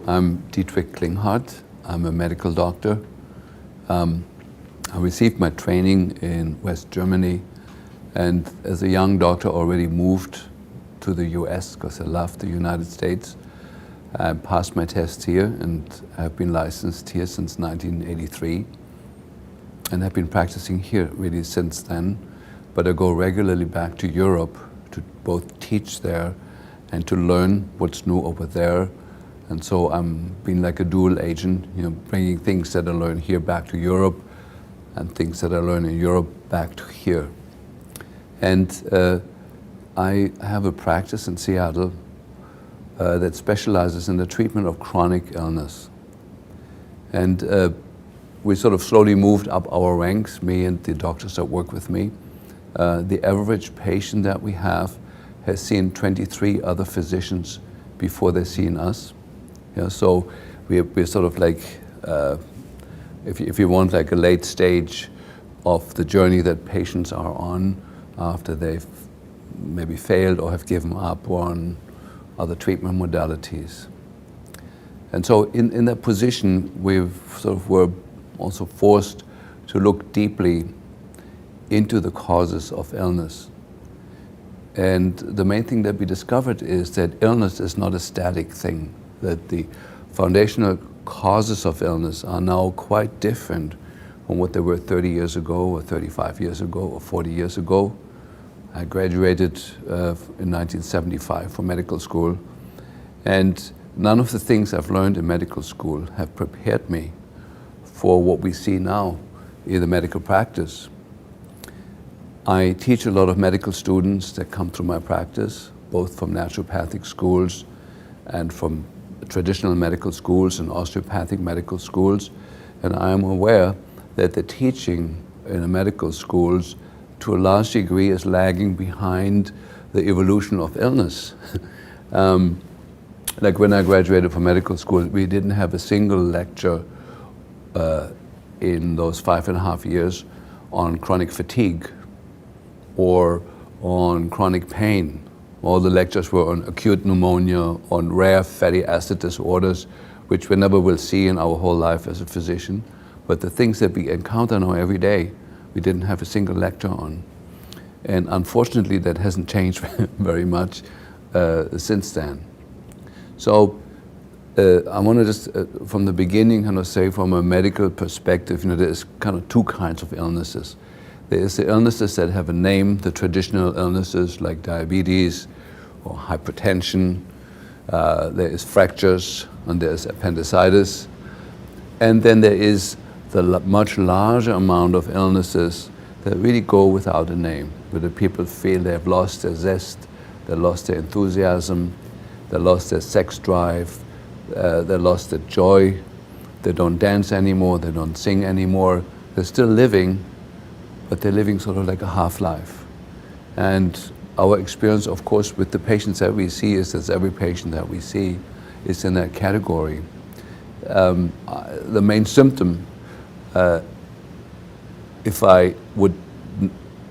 I'm Dietrich Klinghardt. I'm a medical doctor. I received my training in West Germany, and as a young doctor already moved to the US because I loved the United States. I passed my tests here and have been licensed here since 1983, and have been practicing here really since then. But I go regularly back to Europe to both teach there and to learn what's new over there. And so I'm being like a dual agent, bringing things that I learn here back to Europe and things that I learn in Europe back to here. And I have a practice in Seattle that specializes in the treatment of chronic illness. And we sort of slowly moved up our ranks, me and the doctors that work with me. The average patient that we have has seen 23 other physicians before they've seen us. So we're sort of like, if you want, like a late stage of the journey that patients are on after they've maybe failed or have given up on other treatment modalities. And so in that position, were also forced to look deeply into the causes of illness. And the main thing that we discovered is that illness is not a static thing, that the foundational causes of illness are now quite different from what they were 30 years ago or 35 years ago or 40 years ago. I graduated in 1975 from medical school, and none of the things I've learned in medical school have prepared me for what we see now in the medical practice. I teach a lot of medical students that come through my practice, both from naturopathic schools and from traditional medical schools and osteopathic medical schools. And I am aware that the teaching in the medical schools to a large degree is lagging behind the evolution of illness. Like when I graduated from medical school, we didn't have a single lecture in those 5.5 years on chronic fatigue or on chronic pain. All the lectures were on acute pneumonia, on rare fatty acid disorders, which we never will see in our whole life as a physician. But the things that we encounter now every day, we didn't have a single lecture on. And unfortunately, that hasn't changed very much since then. So I want to just, from the beginning, kind of say from a medical perspective, there's kind of two kinds of illnesses. There is the illnesses that have a name, the traditional illnesses like diabetes or hypertension. There is fractures, and there is appendicitis. And then there is the much larger amount of illnesses that really go without a name, where the people feel they have lost their zest, they lost their enthusiasm, they lost their sex drive, they lost their joy, they don't dance anymore, they don't sing anymore. They're still living, but they're living sort of like a half-life. And our experience, of course, with the patients that we see is that every patient that we see is in that category. The main symptom, if I would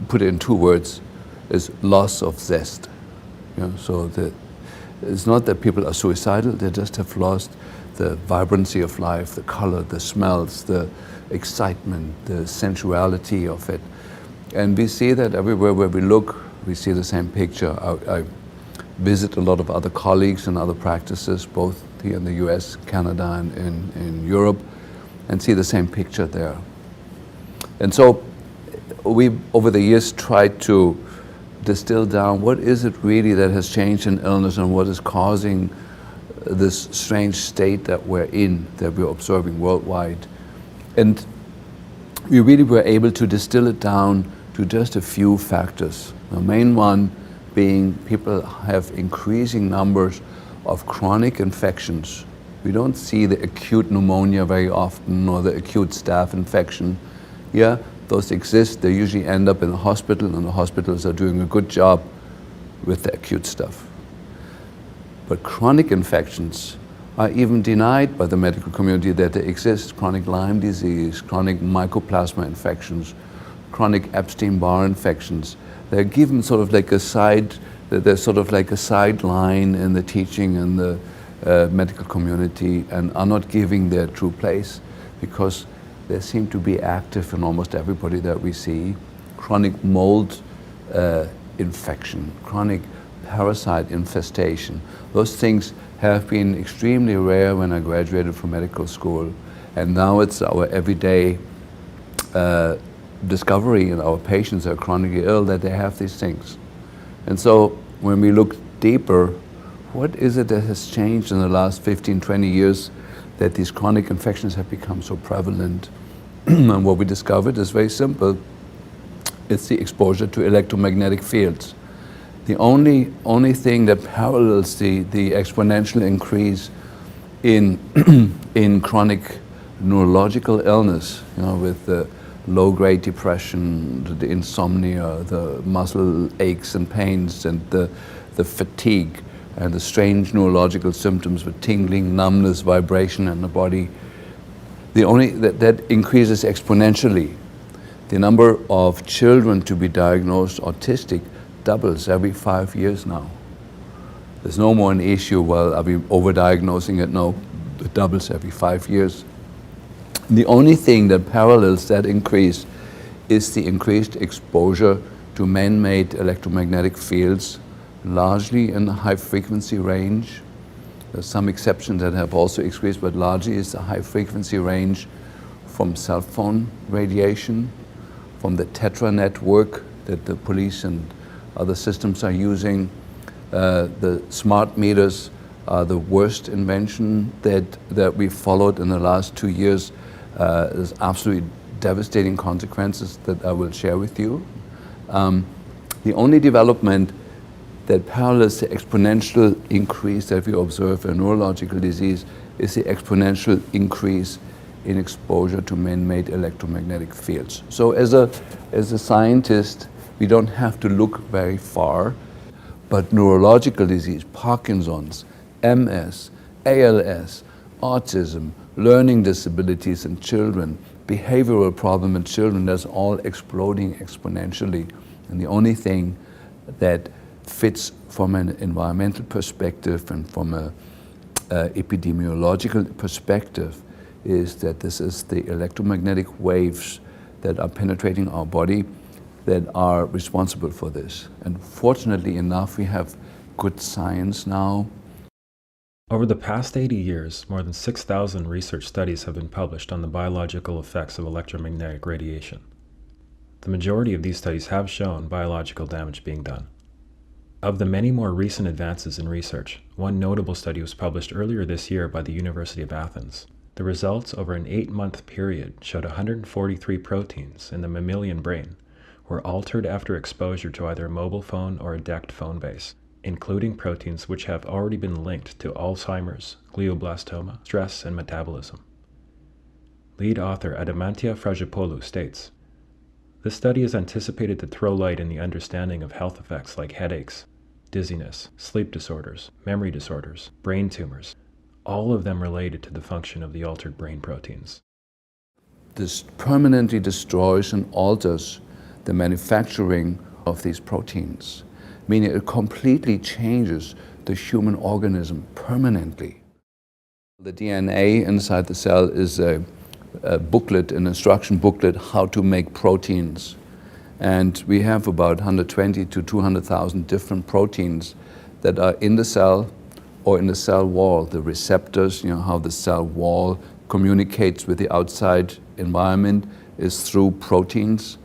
put it in two words, is loss of zest. So it's not that people are suicidal, they just have lost the vibrancy of life, the color, the smells, the excitement, the sensuality of it. And we see that everywhere where we look, we see the same picture. I visit a lot of other colleagues and other practices, both here in the US, Canada, and in Europe, and see the same picture there. And so we, over the years, tried to distill down what is it really that has changed in illness and what is causing this strange state that we're in, that we're observing worldwide. And we really were able to distill it down to just a few factors. The main one being people have increasing numbers of chronic infections. We don't see the acute pneumonia very often or the acute staph infection. Yeah, those exist. They usually end up in the hospital, and the hospitals are doing a good job with the acute stuff. But chronic infections are even denied by the medical community that they exist. Chronic Lyme disease, chronic mycoplasma infections, chronic Epstein-Barr infections. They're given sort of like a side, there's sort of like a sideline in the teaching and medical community and are not giving their true place, because they seem to be active in almost everybody that we see. Chronic mold infection, chronic parasite infestation. Those things have been extremely rare when I graduated from medical school, and now it's our everyday discovery in our patients that are chronically ill that they have these things. And so when we look deeper, what is it that has changed in the last 15, 20 years that these chronic infections have become so prevalent? And what we discovered is very simple. It's the exposure to electromagnetic fields. The only thing that parallels the exponential increase in in chronic neurological illness, with the low-grade depression, the insomnia, the muscle aches and pains, and the fatigue, and the strange neurological symptoms with tingling, numbness, vibration in the body. That increases exponentially. The number of children to be diagnosed autistic doubles every 5 years now. There's no more an issue, well, are we overdiagnosing it? No, it doubles every 5 years. The only thing that parallels that increase is the increased exposure to man-made electromagnetic fields, largely in the high-frequency range. There's some exceptions that have also increased, but largely it's the high-frequency range from cell phone radiation, from the Tetra network that the police and other systems are using. The smart meters are the worst invention that we followed in the last 2 years. There's absolutely devastating consequences that I will share with you. The only development that parallels the exponential increase that we observe in neurological disease is the exponential increase in exposure to man-made electromagnetic fields. So as a scientist, we don't have to look very far, but neurological disease, Parkinson's, MS, ALS, autism, learning disabilities in children, behavioral problem in children, that's all exploding exponentially. And the only thing that fits from an environmental perspective and from a epidemiological perspective is that this is the electromagnetic waves that are penetrating our body that are responsible for this. And fortunately enough, we have good science now. Over the past 80 years, more than 6,000 research studies have been published on the biological effects of electromagnetic radiation. The majority of these studies have shown biological damage being done. Of the many more recent advances in research, one notable study was published earlier this year by the University of Athens. The results over an 8-month period showed 143 proteins in the mammalian brain were altered after exposure to either a mobile phone or a DECT phone base, including proteins which have already been linked to Alzheimer's, glioblastoma, stress, and metabolism. Lead author Adamantia Fragipoulou states, "This study is anticipated to throw light in the understanding of health effects like headaches, dizziness, sleep disorders, memory disorders, brain tumors, all of them related to the function of the altered brain proteins." This permanently destroys and alters the manufacturing of these proteins, meaning it completely changes the human organism permanently. The DNA inside the cell is a booklet, an instruction booklet, how to make proteins. And we have about 120 to 200,000 different proteins that are in the cell or in the cell wall. The receptors, how the cell wall communicates with the outside environment is through proteins.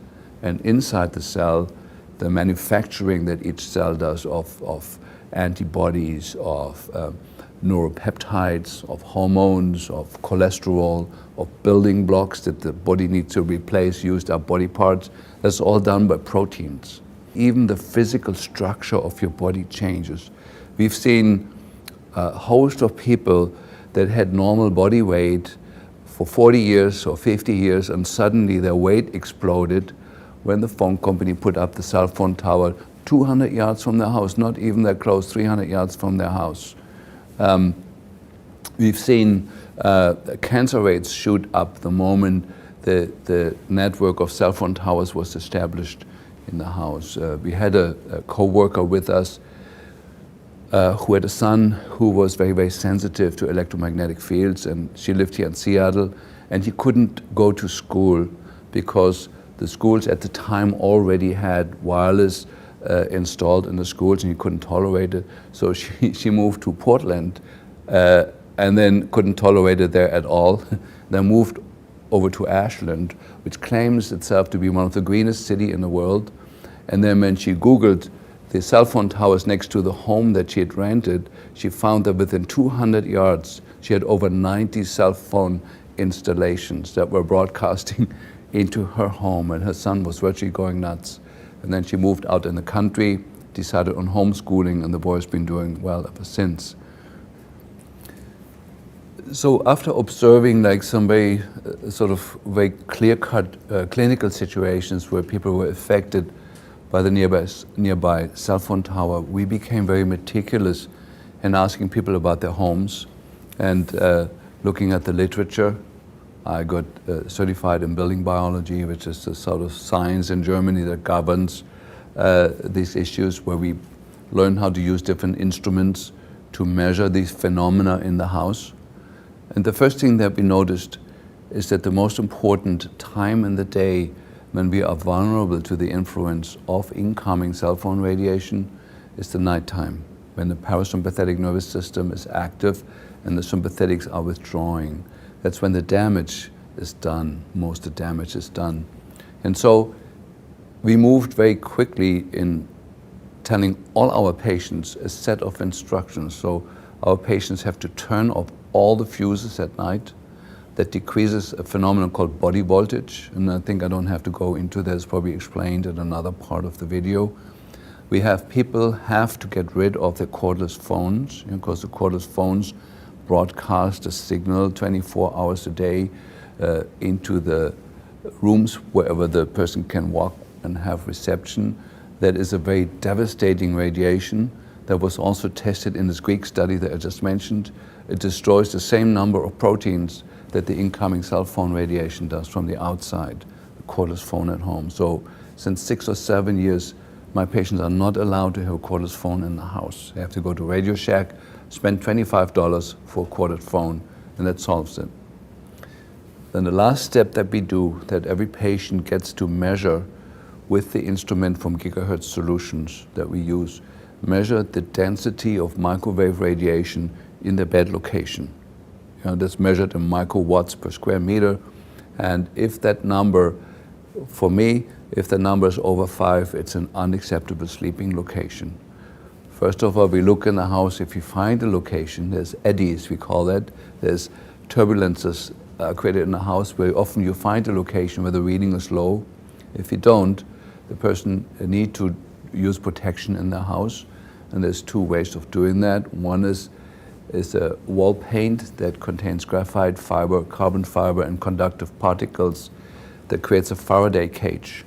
And inside the cell, the manufacturing that each cell does of antibodies, of neuropeptides, of hormones, of cholesterol, of building blocks that the body needs to replace, used up body parts, that's all done by proteins. Even the physical structure of your body changes. We've seen a host of people that had normal body weight for 40 years or 50 years, and suddenly their weight exploded when the phone company put up the cell phone tower 200 yards from their house, not even that close, 300 yards from their house. We've seen cancer rates shoot up the moment the network of cell phone towers was established in the house. We had a co-worker with us who had a son who was very, very sensitive to electromagnetic fields, and she lived here in Seattle, and he couldn't go to school because the schools at the time already had wireless installed in the schools, and he couldn't tolerate it. So she moved to Portland and then couldn't tolerate it there at all. Then moved over to Ashland, which claims itself to be one of the greenest cities in the world. And then when she Googled the cell phone towers next to the home that she had rented, she found that within 200 yards, she had over 90 cell phone installations that were broadcasting into her home, and her son was virtually going nuts. And then she moved out in the country, decided on homeschooling, and the boy's been doing well ever since. So after observing like some very very clear-cut clinical situations where people were affected by the nearby cell phone tower, we became very meticulous in asking people about their homes and looking at the literature. I got certified in building biology, which is the sort of science in Germany that governs these issues, where we learn how to use different instruments to measure these phenomena in the house. And the first thing that we noticed is that the most important time in the day when we are vulnerable to the influence of incoming cell phone radiation is the nighttime, when the parasympathetic nervous system is active and the sympathetics are withdrawing. That's when the damage is done, most of the damage is done. And so we moved very quickly in telling all our patients a set of instructions. So our patients have to turn off all the fuses at night. That decreases a phenomenon called body voltage, and I think I don't have to go into that. It's probably explained in another part of the video. We have people have to get rid of their cordless phones, because the cordless phones broadcast a signal 24 hours a day into the rooms wherever the person can walk and have reception. That is a very devastating radiation that was also tested in this Greek study that I just mentioned. It destroys the same number of proteins that the incoming cell phone radiation does from the outside, the cordless phone at home. So since 6 or 7 years, my patients are not allowed to have a cordless phone in the house. They have to go to Radio Shack, spend $25 for a corded phone, and that solves it. Then the last step that we do, that every patient gets to measure with the instrument from Gigahertz Solutions that we use, measure the density of microwave radiation in the bed location. That's measured in microwatts per square meter. And if that number, for me, if the number is over 5, it's an unacceptable sleeping location. First of all, we look in the house. If you find a location, there's eddies, we call that. There's turbulences created in the house where often you find a location where the reading is low. If you don't, the person need to use protection in the house. And there's 2 ways of doing that. One is a wall paint that contains graphite fiber, carbon fiber, and conductive particles that creates a Faraday cage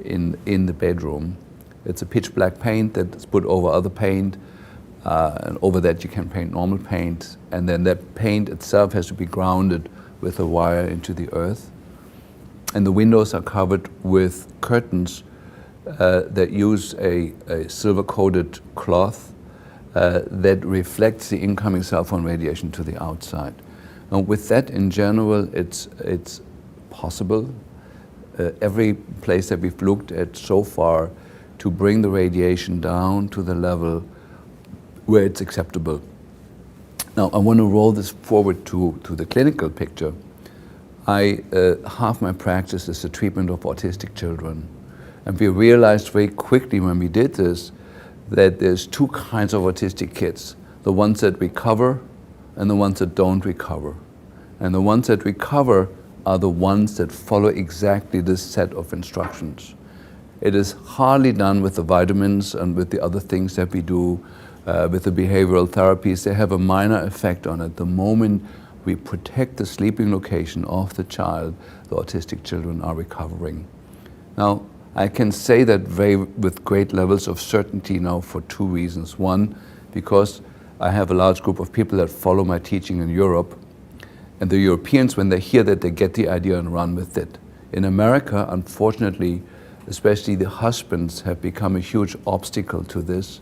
in the bedroom. It's a pitch black paint that's put over other paint, and over that you can paint normal paint, and then that paint itself has to be grounded with a wire into the earth. And the windows are covered with curtains that use a silver-coated cloth that reflects the incoming cell phone radiation to the outside. And with that, in general, it's possible. Every place that we've looked at so far to bring the radiation down to the level where it's acceptable. Now, I want to roll this forward to the clinical picture. Half my practice is the treatment of autistic children. And we realized very quickly when we did this that there's 2 kinds of autistic kids, the ones that recover and the ones that don't recover. And the ones that recover are the ones that follow exactly this set of instructions. It is hardly done with the vitamins and with the other things that we do, with the behavioral therapies. They have a minor effect on it. The moment we protect the sleeping location of the child, the autistic children are recovering. Now, I can say that with great levels of certainty now for 2 reasons. One, because I have a large group of people that follow my teaching in Europe, and the Europeans, when they hear that, they get the idea and run with it. In America, unfortunately, especially the husbands have become a huge obstacle to this.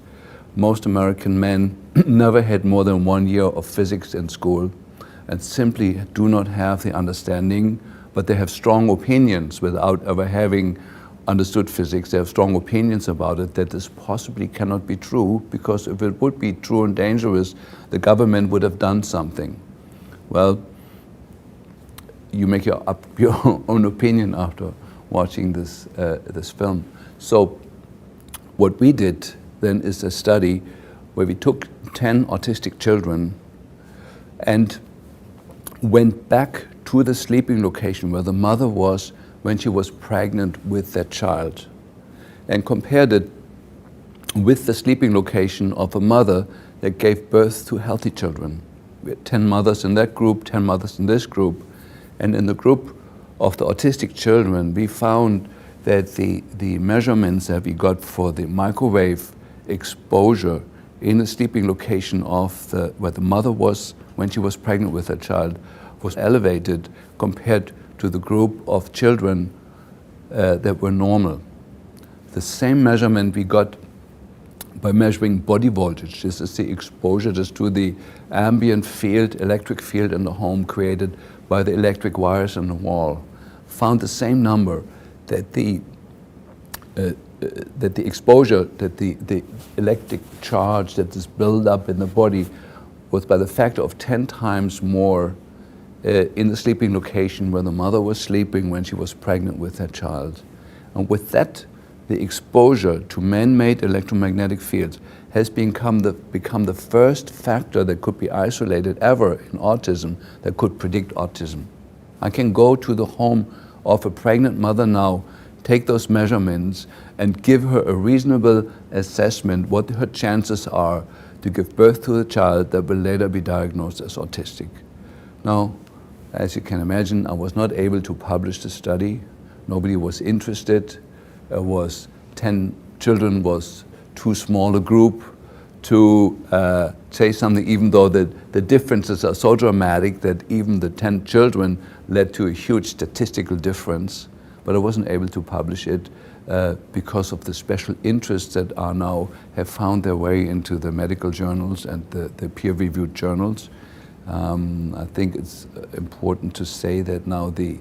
most American men never had more than 1 year of physics in school and simply do not have the understanding, but they have strong opinions without ever having understood physics. They have strong opinions about it, that this possibly cannot be true, because if it would be true and dangerous, the government would have done something. Well, you make up your own opinion after watching this film. So what we did then is a study where we took 10 autistic children and went back to the sleeping location where the mother was when she was pregnant with that child, and compared it with the sleeping location of a mother that gave birth to healthy children. We had 10 mothers in that group, 10 mothers in this group, and in the group of the autistic children, we found that the measurements that we got for the microwave exposure in the sleeping location of where the mother was when she was pregnant with her child was elevated compared to the group of children that were normal. The same measurement we got by measuring body voltage. This is the exposure just to the ambient field, electric field in the home created by the electric wires in the wall. Found the same number, that the exposure, that the electric charge that is built up in the body was by the factor of 10 times more in the sleeping location where the mother was sleeping when she was pregnant with her child. And with that, the exposure to man-made electromagnetic fields has become the first factor that could be isolated ever in autism that could predict autism. I can go to the home of a pregnant mother now, take those measurements, and give her a reasonable assessment what her chances are to give birth to a child that will later be diagnosed as autistic. Now, as you can imagine, I was not able to publish the study. Nobody was interested. It was 10 children was too small a group to say something, even though the differences are so dramatic that even the 10 children led to a huge statistical difference. But I wasn't able to publish it because of the special interests that are now have found their way into the medical journals and the peer-reviewed journals. I think it's important to say that now the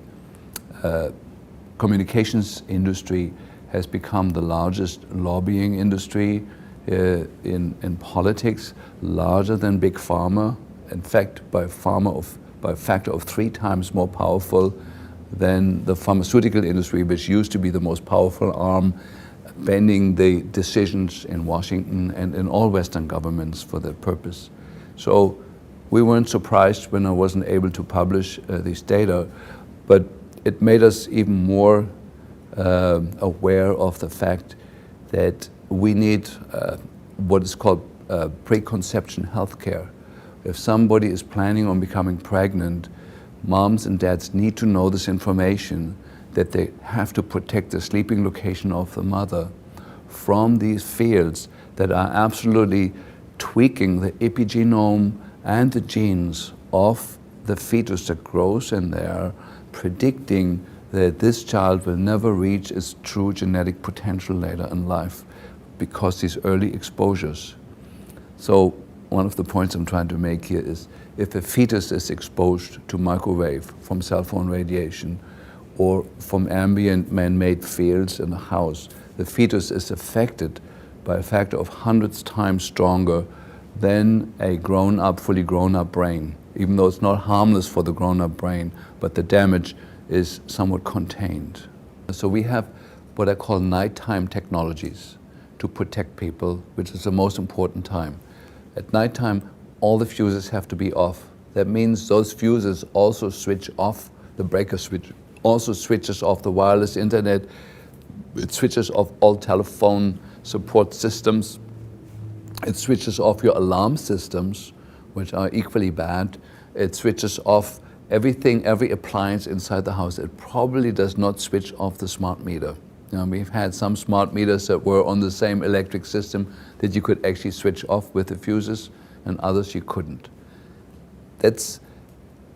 communications industry has become the largest lobbying industry in politics, larger than big pharma. In fact, by a factor of 3 times more powerful than the pharmaceutical industry, which used to be the most powerful arm, bending the decisions in Washington and in all Western governments for that purpose. So we weren't surprised when I wasn't able to publish these data, but it made us even more aware of the fact that we need what is called preconception healthcare. If somebody is planning on becoming pregnant, moms and dads need to know this information, that they have to protect the sleeping location of the mother from these fields that are absolutely tweaking the epigenome and the genes of the fetus that grows in there, predicting that this child will never reach its true genetic potential later in life because these early exposures. So one of the points I'm trying to make here is, if a fetus is exposed to microwave from cell phone radiation or from ambient man-made fields in the house, the fetus is affected by a factor of hundreds times stronger than a grown-up, fully grown-up brain, even though it's not harmless for the grown-up brain, but the damage is somewhat contained. So we have what I call nighttime technologies to protect people, which is the most important time. At nighttime, all the fuses have to be off. That means those fuses also switch off the breaker switch, also switches off the wireless internet, it switches off all telephone support systems, it switches off your alarm systems, which are equally bad. It switches off everything, every appliance inside the house. It probably does not switch off the smart meter. Now, we've had some smart meters that were on the same electric system that you could actually switch off with the fuses, and others you couldn't. That's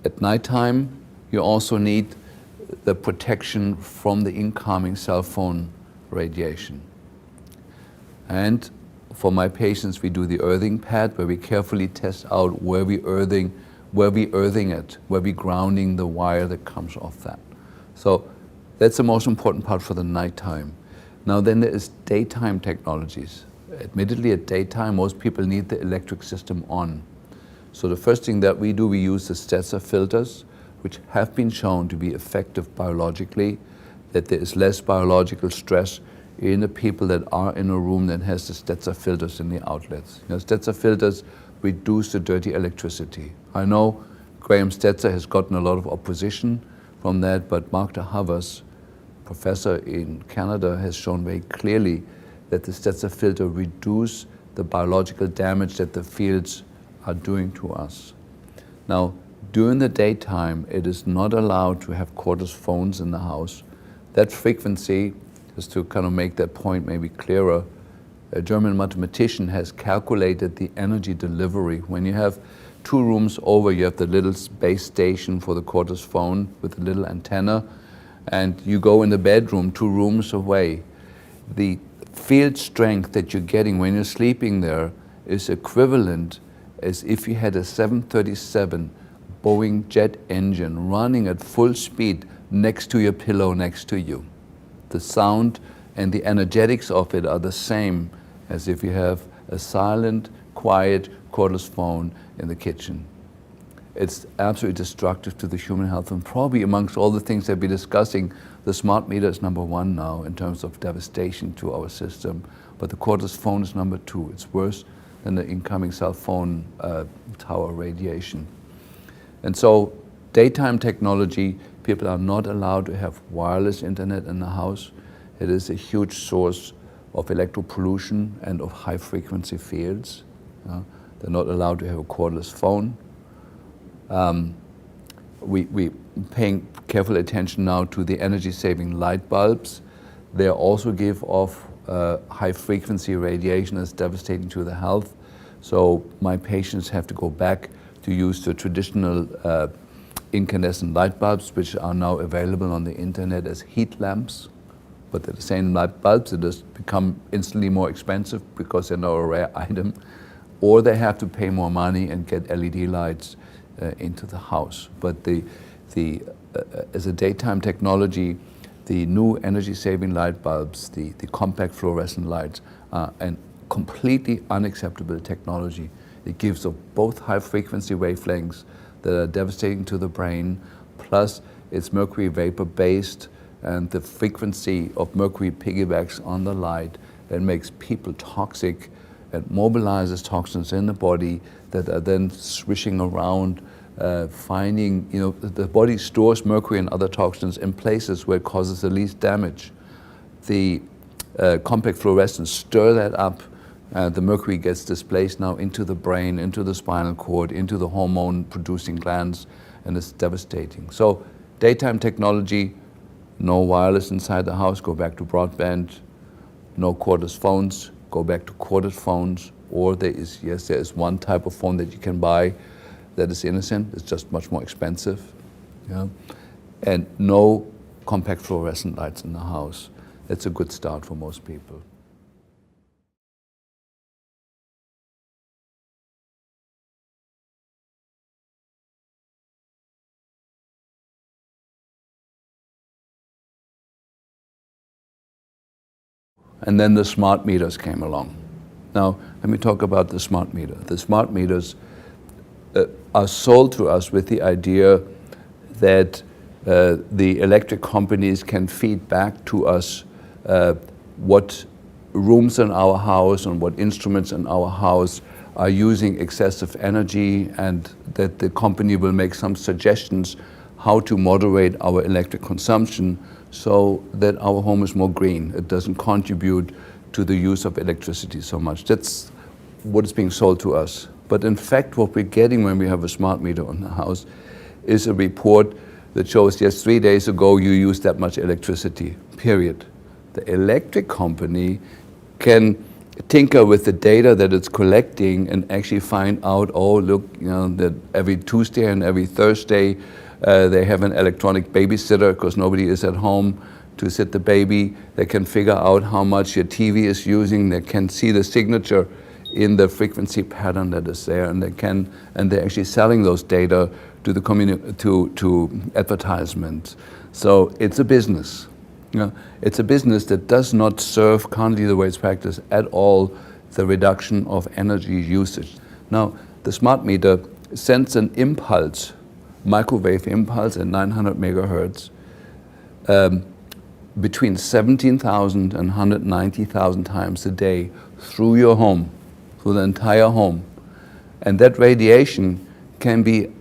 at nighttime. You also need the protection from the incoming cell phone radiation. And for my patients, we do the earthing pad, where we carefully test out where we earthing it, where we grounding the wire that comes off that. So that's the most important part for the nighttime. Now then there is daytime technologies. Admittedly, at daytime, most people need the electric system on. So the first thing that we do, we use the Stetzer filters, which have been shown to be effective biologically, that there is less biological stress in the people that are in a room that has the Stetzer filters in the outlets. You know, Stetzer filters reduce the dirty electricity. I know Graham Stetzer has gotten a lot of opposition from that, but Mark de Havers, professor in Canada, has shown very clearly that the Stetzer filter reduce the biological damage that the fields are doing to us. Now, during the daytime, it is not allowed to have cordless phones in the house. That frequency, just to kind of make that point maybe clearer, a German mathematician has calculated the energy delivery. When you have 2 rooms over, you have the little base station for the cordless phone with a little antenna, and you go in the bedroom 2 rooms away. The field strength that you're getting when you're sleeping there is equivalent as if you had a 737 Boeing jet engine running at full speed next to your pillow next to you. The sound and the energetics of it are the same as if you have a silent, quiet, cordless phone in the kitchen. It's absolutely destructive to the human health, and probably amongst all the things that we're discussing, the smart meter is number 1 now in terms of devastation to our system, but the cordless phone is number 2. It's worse than the incoming cell phone tower radiation. And so daytime technology, people are not allowed to have wireless internet in the house. It is a huge source of electropollution and of high frequency fields. They're not allowed to have a cordless phone. We're paying careful attention now to the energy saving light bulbs. They also give off high frequency radiation that's devastating to the health. So my patients have to go back to use the traditional incandescent light bulbs, which are now available on the internet as heat lamps. But they're the same light bulbs, they just become instantly more expensive because they're now a rare item. Or they have to pay more money and get LED lights into the house. But as a daytime technology, the new energy-saving light bulbs, the compact fluorescent lights, are a completely unacceptable technology. It gives off both high-frequency wavelengths that are devastating to the brain, plus it's mercury vapor-based, and the frequency of mercury piggybacks on the light and makes people toxic and mobilizes toxins in the body that are then swishing around, finding, the body stores mercury and other toxins in places where it causes the least damage. The compact fluorescents stir that up. The mercury gets displaced now into the brain, into the spinal cord, into the hormone-producing glands, and it's devastating. So daytime technology, no wireless inside the house, go back to broadband. No cordless phones, go back to corded phones. Or there is one type of phone that you can buy that is innocent. It's just much more expensive. And no compact fluorescent lights in the house. That's a good start for most people. And then the smart meters came along. Now, let me talk about the smart meter. The smart meters are sold to us with the idea that the electric companies can feed back to us what rooms in our house and what instruments in our house are using excessive energy, and that the company will make some suggestions how to moderate our electric consumption so that our home is more green. It doesn't contribute to the use of electricity so much. That's what is being sold to us. But in fact, what we're getting when we have a smart meter on the house is a report that shows, yes, 3 days ago you used that much electricity, period. The electric company can tinker with the data that it's collecting and actually find out, oh, look, that every Tuesday and every Thursday they have an electronic babysitter because nobody is at home. to sit the baby. They can figure out how much your TV is using. They can see the signature in the frequency pattern that is there, and they're actually selling those data to the to advertisements. So it's a business. It's a business that does not serve currently the way it's practiced at all the reduction of energy usage. Now, the smart meter sends an impulse, microwave impulse at 900 megahertz, between 17,000 and 190,000 times a day through your home, through the entire home. And that radiation can be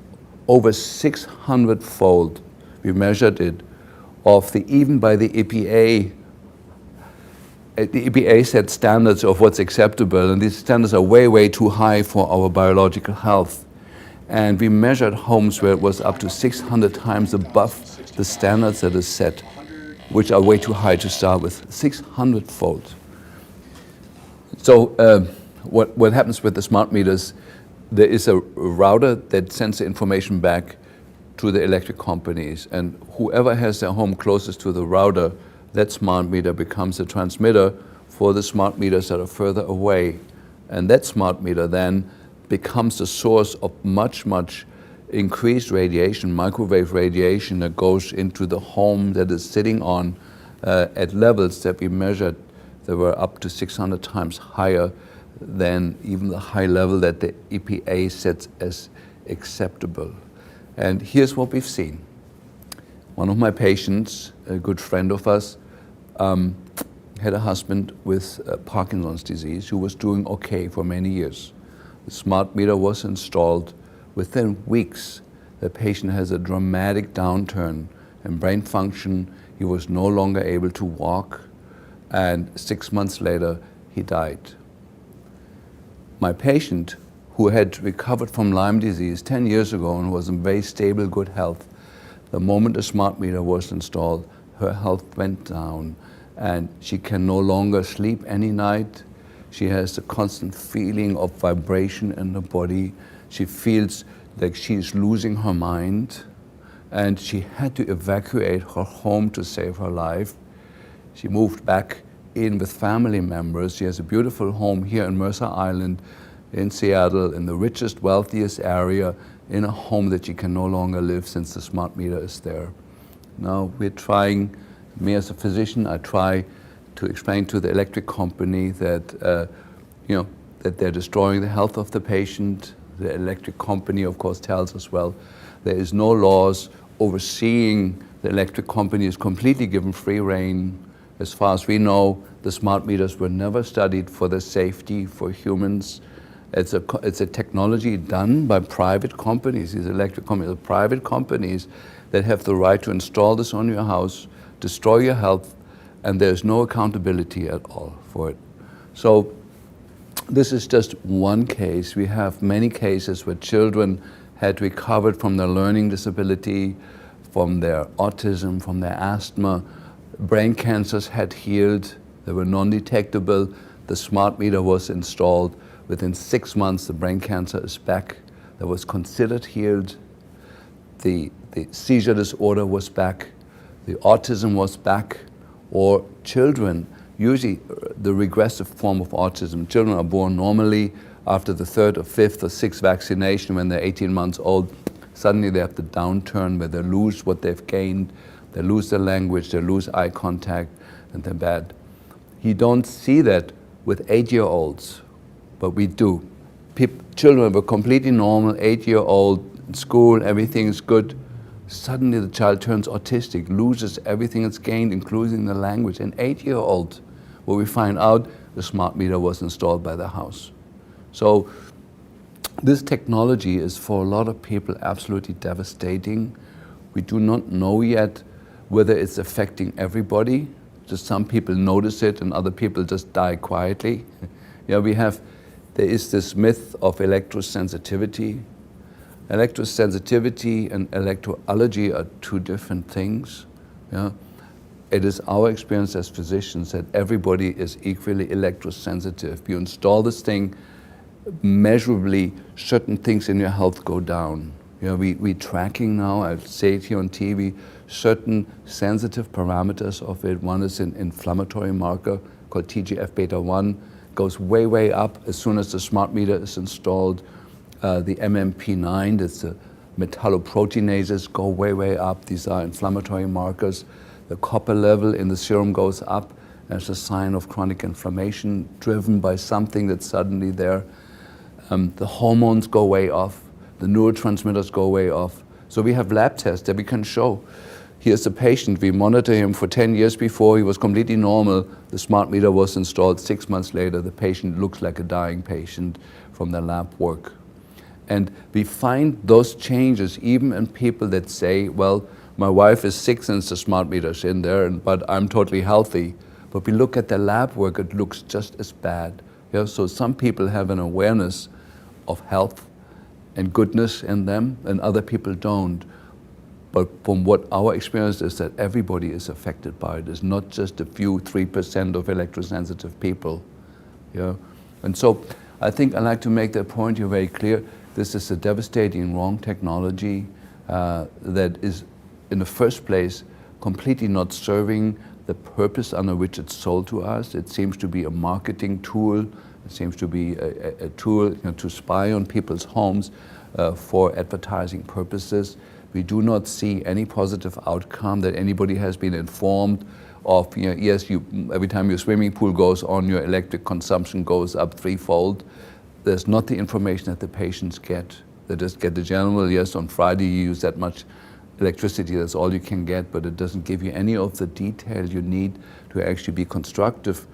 over 600-fold, we measured it, of even by the EPA. The EPA set standards of what's acceptable, and these standards are way, way too high for our biological health. And we measured homes where it was up to 600 times above the standards that is set, which are way too high to start with, 600-fold. So what happens with the smart meters, there is a router that sends the information back to the electric companies, and whoever has their home closest to the router, that smart meter becomes a transmitter for the smart meters that are further away. And that smart meter then becomes the source of much, much increased radiation, microwave radiation that goes into the home that is sitting on at levels that we measured that were up to 600 times higher than even the high level that the EPA sets as acceptable. And here's what we've seen. One of my patients, a good friend of us, had a husband with Parkinson's disease who was doing okay for many years. The smart meter was installed. Within weeks, the patient has a dramatic downturn in brain function. He was no longer able to walk, and 6 months later, he died. My patient, who had recovered from Lyme disease 10 years ago and was in very stable, good health, the moment a smart meter was installed, her health went down, and she can no longer sleep any night. She has a constant feeling of vibration in the body. She feels like she's losing her mind, and she had to evacuate her home to save her life. She moved back in with family members. She has a beautiful home here in Mercer Island in Seattle, in the richest, wealthiest area, in a home that she can no longer live since the smart meter is there. Now we're trying, me as a physician, I try to explain to the electric company that, that they're destroying the health of the patient. The electric company, of course, tells us, well, there is no laws overseeing the electric company is completely given free rein. As far as we know, the smart meters were never studied for the safety for humans. It's a technology done by private companies. These electric companies are private companies that have the right to install this on your house, destroy your health, and there's no accountability at all for it. So this is just one case. We have many cases where children had recovered from their learning disability, from their autism, from their asthma. Brain cancers had healed. They were non-detectable. The smart meter was installed. Within 6 months, the brain cancer is back. That was considered healed. The seizure disorder was back. The autism was back. Or children, usually the regressive form of autism, children are born normally. After the 3rd or 5th or 6th vaccination, when they're 18 months old, suddenly they have the downturn where they lose what they've gained. They lose their language, they lose eye contact, and they're bad. You don't see that with 8-year-olds, but we do. Children were completely normal, 8-year-old, in school, everything's good. Suddenly the child turns autistic, loses everything it's gained, including the language. An 8-year-old, where we find out the smart meter was installed by the house. So this technology is for a lot of people absolutely devastating. We do not know yet whether it's affecting everybody. Just some people notice it and other people just die quietly. There is this myth of electrosensitivity. Electrosensitivity and electroallergy are two different things. It is our experience as physicians that everybody is equally electrosensitive. You install this thing, measurably certain things in your health go down. We're tracking now, I'll say it here on TV, certain sensitive parameters of it. One is an inflammatory marker called TGF-beta-1, goes way, way up as soon as the smart meter is installed. The MMP9, that's the metalloproteinases, go way, way up. These are inflammatory markers. The copper level in the serum goes up as a sign of chronic inflammation driven by something that's suddenly there. The hormones go way off. The neurotransmitters go way off. So we have lab tests that we can show. Here's a patient, we monitor him for 10 years before, he was completely normal. The smart meter was installed 6 months later. The patient looks like a dying patient from the lab work. And we find those changes even in people that say, well, my wife is sick since the smart meter's in there, but I'm totally healthy. But we look at the lab work, it looks just as bad. So some people have an awareness of health and goodness in them, and other people don't. But from what our experience is that everybody is affected by it. It's not just a few 3% of electrosensitive people. And so I think I like to make that point here very clear. This is a devastating wrong technology that is, in the first place, completely not serving the purpose under which it's sold to us. It seems to be a marketing tool. It seems to be a tool to spy on people's homes for advertising purposes. We do not see any positive outcome that anybody has been informed of. Yes, every time your swimming pool goes on, your electric consumption goes up threefold. There's not the information that the patients get. They just get the general, yes, on Friday you use that much electricity, that's all you can get, but it doesn't give you any of the detail you need to actually be constructive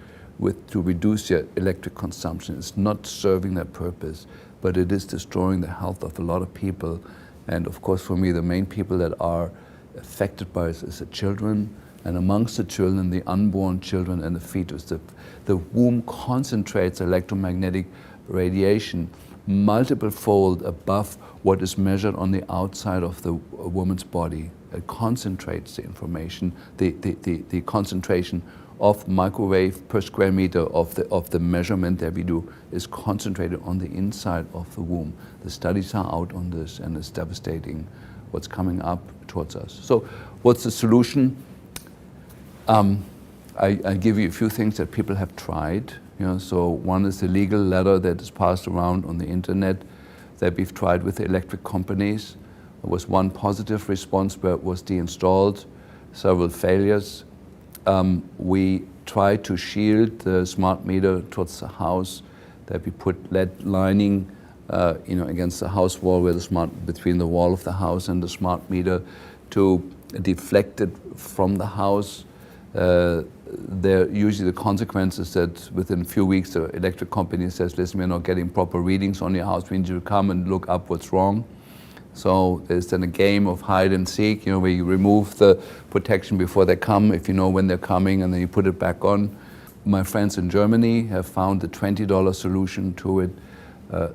to reduce your electric consumption. It's not serving that purpose, but it is destroying the health of a lot of people. And of course, for me, the main people that are affected by it is the children, and amongst the children, the unborn children and the fetus. The womb concentrates electromagnetic radiation multiple fold above what is measured on the outside of the woman's body. It concentrates the information, the concentration of microwave per square meter of the measurement that we do is concentrated on the inside of the womb. The studies are out on this, and it's devastating what's coming up towards us. So what's the solution? I give you a few things that people have tried. So one is the legal letter that is passed around on the internet that we've tried with the electric companies. There was one positive response where it was deinstalled, several failures. We tried to shield the smart meter towards the house, that we put lead lining against the house wall, between the wall of the house and the smart meter, to deflect it from the house. Usually the consequences that within a few weeks the electric company says, listen, we're not getting proper readings on your house, we need you to come and look up what's wrong. So there's then a game of hide and seek, where you remove the protection before they come, if you know when they're coming, and then you put it back on. My friends in Germany have found a $20 solution to it,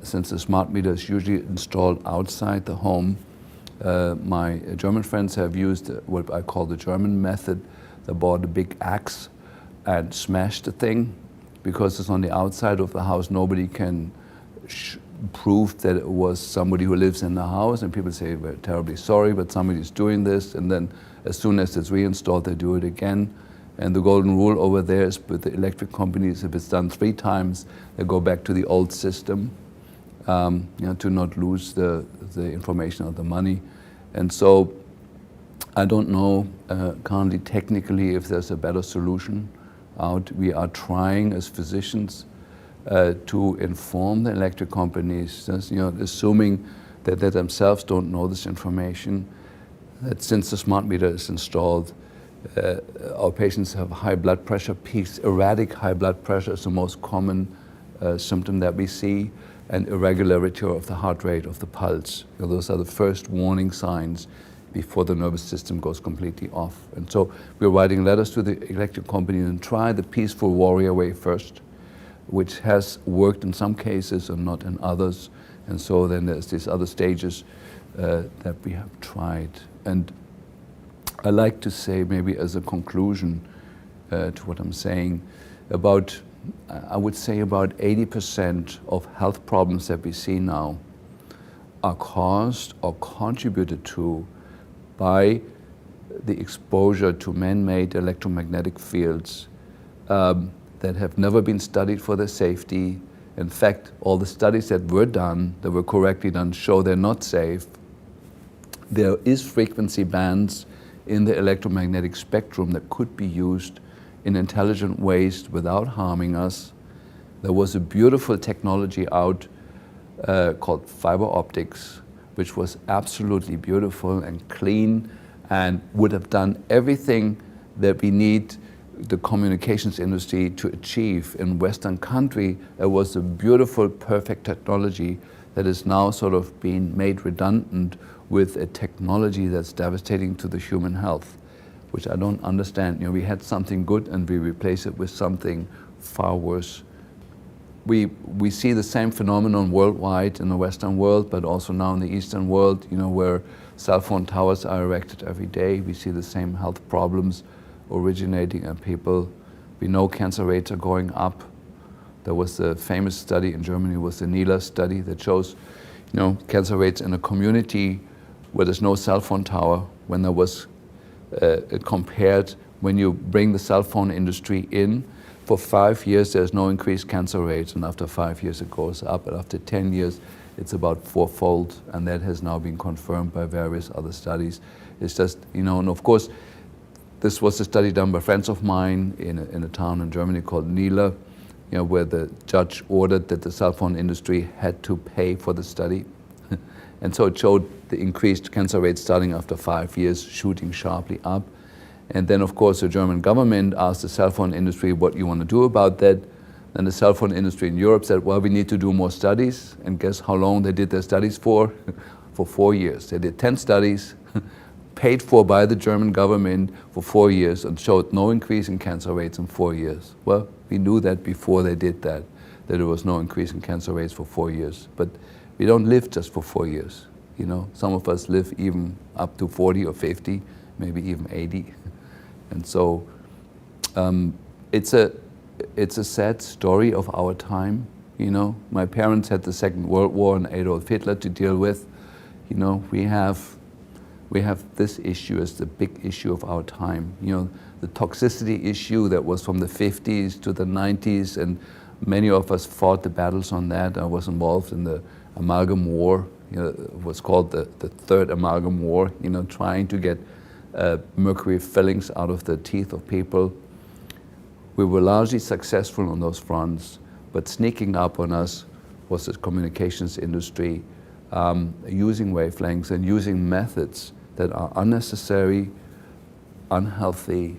since the smart meter is usually installed outside the home. My German friends have used what I call the German method. They bought a big axe and smashed the thing. Because it's on the outside of the house, nobody can prove that it was somebody who lives in the house, and people say, we're terribly sorry, but somebody's doing this, and then as soon as it's reinstalled, they do it again. And the golden rule over there is with the electric companies, if it's done 3 times, they go back to the old system, to not lose the information or the money. And so I don't know currently technically if there's a better solution out. We are trying as physicians to inform the electric companies, assuming that they themselves don't know this information, that since the smart meter is installed, our patients have high blood pressure peaks. Erratic high blood pressure is the most common symptom that we see, and irregularity of the heart rate, of the pulse. Those are the first warning signs before the nervous system goes completely off. And so we're writing letters to the electric company and try the peaceful warrior way first, which has worked in some cases and not in others. And so then there's these other stages that we have tried. And I like to say, maybe as a conclusion to what I'm saying, I would say about 80% of health problems that we see now are caused or contributed to by the exposure to man-made electromagnetic fields that have never been studied for their safety. In fact, all the studies that were done, that were correctly done, show they're not safe. There is frequency bands in the electromagnetic spectrum that could be used in intelligent ways without harming us. There was a beautiful technology out called fiber optics, which was absolutely beautiful and clean and would have done everything that we need the communications industry to achieve in Western country. It was a beautiful, perfect technology that is now sort of being made redundant with a technology that's devastating to the human health, which I don't understand. You know, we had something good and we replace it with something far worse. We see the same phenomenon worldwide in the Western world, but also now in the Eastern world, you know, where cell phone towers are erected every day. We see the same health problems originating in people. We know cancer rates are going up. There was a famous study in Germany, was the NILA study that shows, you know, cancer rates in a community where there's no cell phone tower, when there was compared when you bring the cell phone industry in. For 5 years, there's no increased cancer rates, and after 5 years, it goes up, and after 10 years, it's about fourfold, and that has now been confirmed by various other studies. It's just, you know, and of course, this was a study done by friends of mine in a town in Germany called Nila, you know, where the judge ordered that the cell phone industry had to pay for the study. And so it showed the increased cancer rates starting after 5 years, shooting sharply up. And then, of course, the German government asked the cell phone industry what you want to do about that. Then the cell phone industry in Europe said, well, we need to do more studies. And guess how long they did their studies for? For 4 years. They did 10 studies, paid for by the German government for 4 years, and showed no increase in cancer rates in 4 years. Well, we knew that before they did that there was no increase in cancer rates for 4 years. But we don't live just for 4 years. You know, some of us live even up to 40 or 50, maybe even 80. And so it's a sad story of our time. You know, my parents had the Second World War and Adolf Hitler to deal with. You know, we have this issue as the big issue of our time. You know, the toxicity issue that was from the 50s to the 90s, and many of us fought the battles on that. I was involved in the amalgam war. You know, it was called the Third Amalgam War, you know, trying to get mercury fillings out of the teeth of people. We were largely successful on those fronts, but sneaking up on us was the communications industry, using wavelengths and using methods that are unnecessary, unhealthy,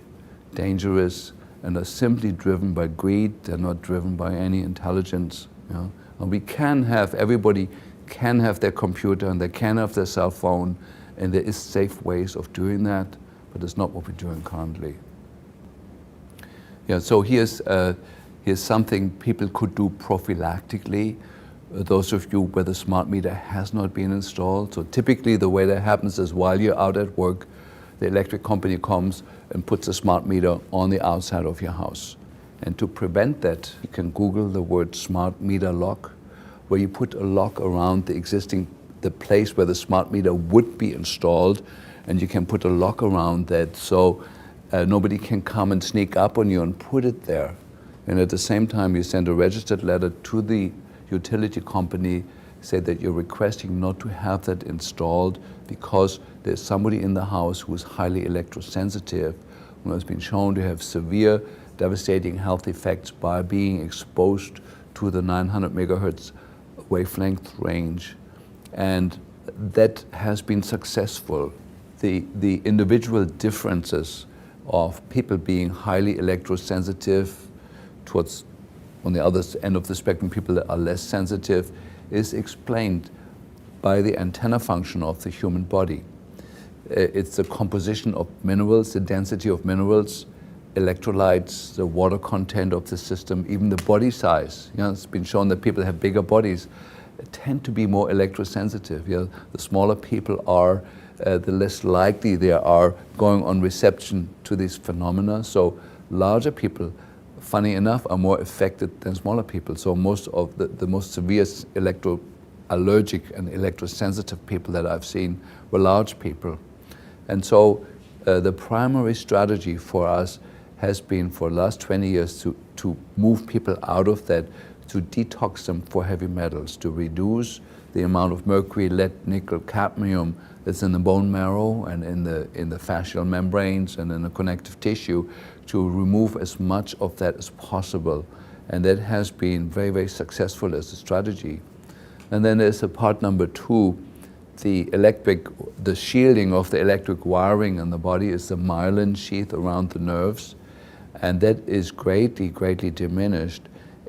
dangerous, and are simply driven by greed. They're not driven by any intelligence. You know? And we can have, everybody can have their computer and they can have their cell phone, and there is safe ways of doing that, but it's not what we're doing currently. Yeah, so here's something people could do prophylactically. Those of you where the smart meter has not been installed. So typically the way that happens is while you're out at work, the electric company comes and puts a smart meter on the outside of your house. And to prevent that, you can Google the word smart meter lock, where you put a lock around the place where the smart meter would be installed, and you can put a lock around that so nobody can come and sneak up on you and put it there. And at the same time, you send a registered letter to the utility company, say that you're requesting not to have that installed because there's somebody in the house who is highly electrosensitive, who has been shown to have severe, devastating health effects by being exposed to the 900 megahertz wavelength range. And that has been successful. The individual differences of people being highly electrosensitive towards, on the other end of the spectrum, people that are less sensitive, is explained by the antenna function of the human body. It's the composition of minerals, the density of minerals, electrolytes, the water content of the system, even the body size. You know, it's been shown that people that have bigger bodies tend to be more electrosensitive. You know, the smaller people are, the less likely they are going on reception to these phenomena. So larger people, funny enough, are more affected than smaller people. So most of the most severe allergic and electrosensitive people that I've seen were large people. And so the primary strategy for us has been for the last 20 years to move people out of that, to detox them for heavy metals, to reduce the amount of mercury, lead, nickel, cadmium that's in the bone marrow and in the fascial membranes and in the connective tissue, to remove as much of that as possible. And that has been very, very successful as a strategy. And then there's a part number two, the shielding of the electric wiring in the body is the myelin sheath around the nerves. And that is greatly, greatly diminished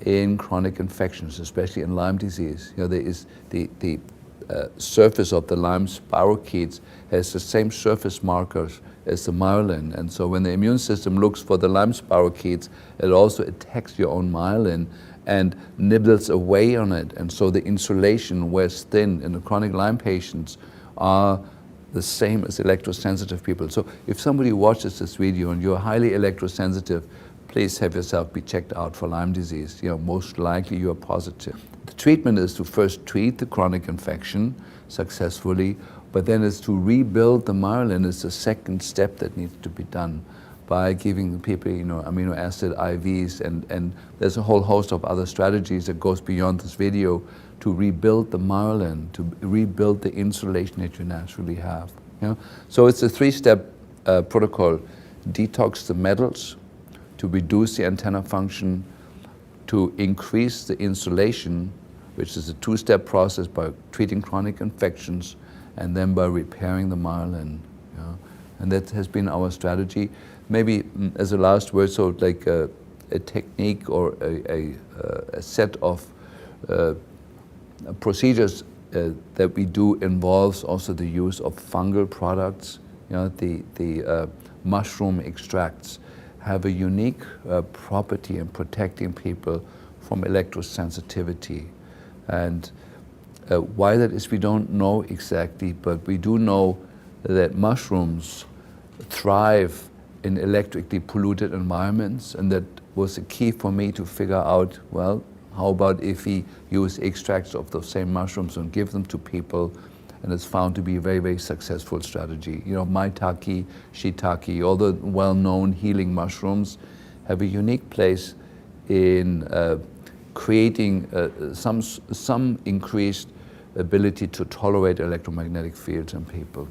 in chronic infections, especially in Lyme disease. You know, there is the surface of the Lyme spirochetes has the same surface markers as the myelin. And so when the immune system looks for the Lyme spirochetes, it also attacks your own myelin and nibbles away on it. And so the insulation wears thin, and the chronic Lyme patients are the same as electrosensitive people. So if somebody watches this video and you're highly electrosensitive, please have yourself be checked out for Lyme disease. You know, most likely you are positive. The treatment is to first treat the chronic infection successfully, but then it's to rebuild the myelin is the second step that needs to be done by giving the people, you know, amino acid IVs, and there's a whole host of other strategies that goes beyond this video to rebuild the myelin, to rebuild the insulation that you naturally have. You know? So it's a three-step protocol: detox the metals, to reduce the antenna function, to increase the insulation, which is a two-step process by treating chronic infections, and then by repairing the myelin. You know? And that has been our strategy. Maybe as a last word, so like a technique or a set of procedures that we do involves also the use of fungal products. You know, the mushroom extracts have a unique property in protecting people from electrosensitivity. And why that is, we don't know exactly, but we do know that mushrooms thrive in electrically polluted environments, and that was the key for me to figure out, well, how about if we use extracts of those same mushrooms and give them to people? And it's found to be a very, very successful strategy. You know, maitake, shiitake, all the well-known healing mushrooms have a unique place in creating some increased ability to tolerate electromagnetic fields in people.